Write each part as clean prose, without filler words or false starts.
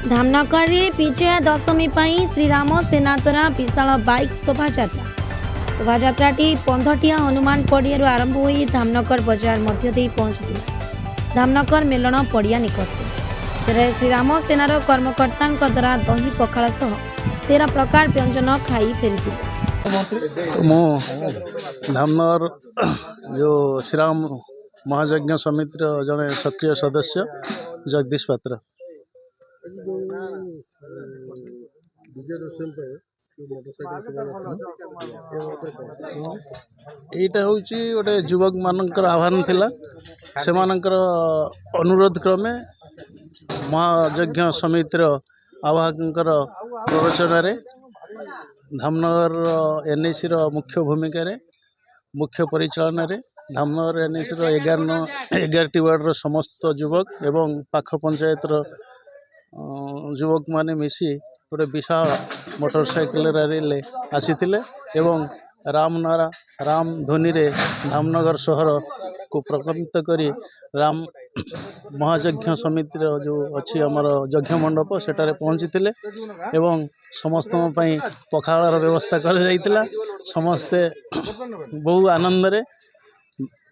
धामनगर विजया दशमी श्रीराम सेना द्वारा विशाल बाइक शोभायात्राटी पंधटिया हनुमान पड़िया आरंभ हो धामनगर बजार मध्य दे पहुंची धामनगर मेलन पड़िया निकटते से श्रीराम सेनार कर्मकर्ता द्वारा दही पखाल सह 13 प्रकार व्यंजन खाई फेरी धामनगर जो श्रीराम महायज्ञ समितिर जड़े सक्रिय सदस्य जगदीश पात्र यहीटा हूँ गोटे युवक मानकर आह्वान थिला से मानकर अनुरोध क्रमे महायज्ञ समितिर आवाहकर प्रवचन धामनगर एनएसी मुख्य भूमिका मुख्य परिचालन धामनगर एनएसी 11टी वार्डर समस्त युवक एवं पाख पंचायतर युवक माने मिसी गोटे विशाल मोटरसाइकिल रैली आसीथिले एवं राम नारा राम ध्वनि रे धामनगर शहर को प्रकम्पित करी राम महायज्ञ समितिर जो अच्छी आमर यज्ञ मंडप सेटारे पहुँची एवं समस्त पखाड़ व्यवस्था कर जाइतिला समस्ते बहु आनंद रे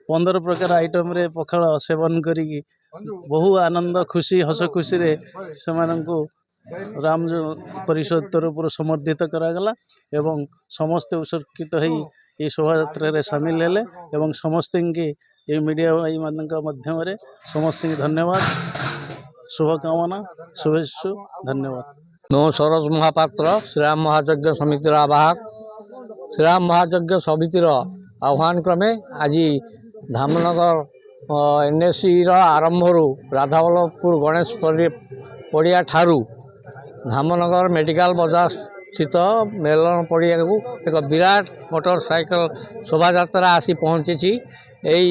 15 प्रकार आइटम रे पखाड़ सेवन करी बहु आनंद खुशी हस खुशी रे सेमानंकु राम परिषद तरफ समर्थित करागला एवं समस्ते उत्सर्गित हो ये शोभायात्रा रे शामिल हेले एवं समस्त ये मीडिया भाई मानक माध्यम रे समस्त धन्यवाद शुभकामना शुभेच्छु धन्यवाद। मो सरोज महापात्र श्रीराम महायज्ञ समितिर आवाहक श्रीराम महायज्ञ समितिर आह्वान क्रमे आज धामनगर एनएसी आरंभ राधावल्लभपुर गणेश पड़िया ठारू धामनगर मेडिकल बाजार स्थित मेलन पड़िया को एक विराट मोटरसाइकिल शोभायात्रा आसी पहुँची। यही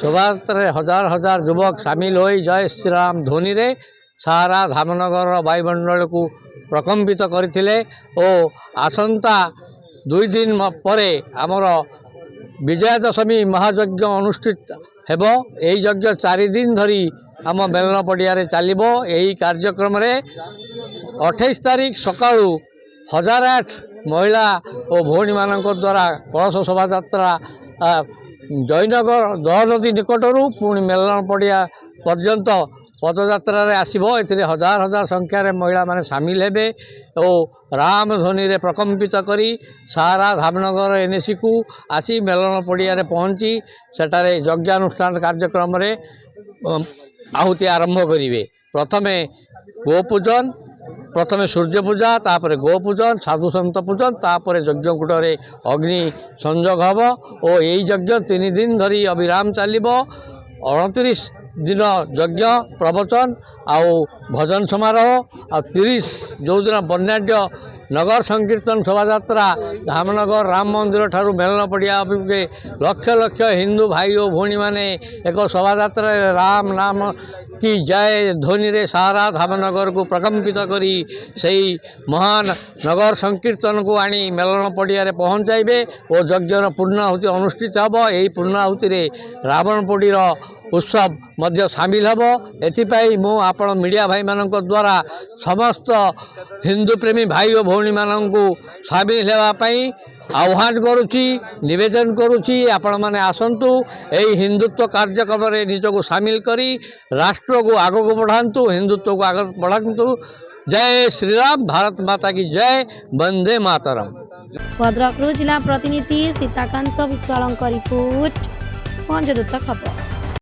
शोभायात्रा हजार हजार युवक सामिल हो जय श्रीराम ध्वनि रे सारा धामनगर वायुमंडल को प्रकम्पित करथिले ओ आसंता 2 दिन परे आमर विजया दशमी महायज्ञ अनुष्ठित हेब। यही यज्ञ 4 दिन धरी आम मेलन पड़िया चलो। यही कार्यक्रम रे 28 तारीख सकाळू 1008 महिला और भौणी मान द्वारा कलश शोभायात्रा जयनगर दहनदी निकटरू पुणी मेलन पड़िया पर्यंत पदयात्रा आसब। ए हजार हजार संख्यार महिला माने सामिल हेबे और राम ध्वनि रे प्रकम्पित करी सारा धामनगर एनएसी को आसी मेलन पड़िया पहुँची सेठारे यज्ञानुष्ठान कार्यक्रम रे आहुति आरंभ करेंगे। प्रथमे गोपूजन प्रथमे सूर्य पूजा तापर गोपूजन साधु सन्त पूजन तापर यज्ञकूटरे अग्नि संयोग हम और यही यज्ञ 3 दिन धरी अविराम चलो। 29 दिन यज्ञ प्रवचन आउ भजन समारोह आ 30 जो दिन वर्णाढ़ नगर संकीर्तन शोभायात्रा धामनगर राम मंदिर ठारू मेलन पड़िया अभिमुखे लक्ष लक्ष हिंदू भाई और भौणी माने एक शोभायात्रा राम नाम की जय ध्वनि रे सारा धामनगर को प्रकम्पित करी सही महान नगर संकीर्तन को आनी मेलन पड़िया पहुँचाइबे और यज्ञर पूर्णाहुति अनुष्ठित हम। यही पूर्णाहुति रे रावण पोड़ी उत्सव मध्य सामिल हम। एथिपाई मु आपण मीडिया भाई मानक द्वारा समस्त हिंदू प्रेमी भाई और भौणी मानक सामिल होगापाई आह्वान करुच्ची निवेदन करुच्ची आपण माने आसंतु यही हिंदुत्व कार्यक्रम रे निजको सामिल करी राष्ट्र को आग को बढ़ातु हिंदुत्व को आग बढ़ातु। जय श्रीराम भारत माता की जय वंदे मातरम। भद्रक जिला प्रतिनिधि सीताकांत विश्वाल रिपोर्ट पंचदूत खबर।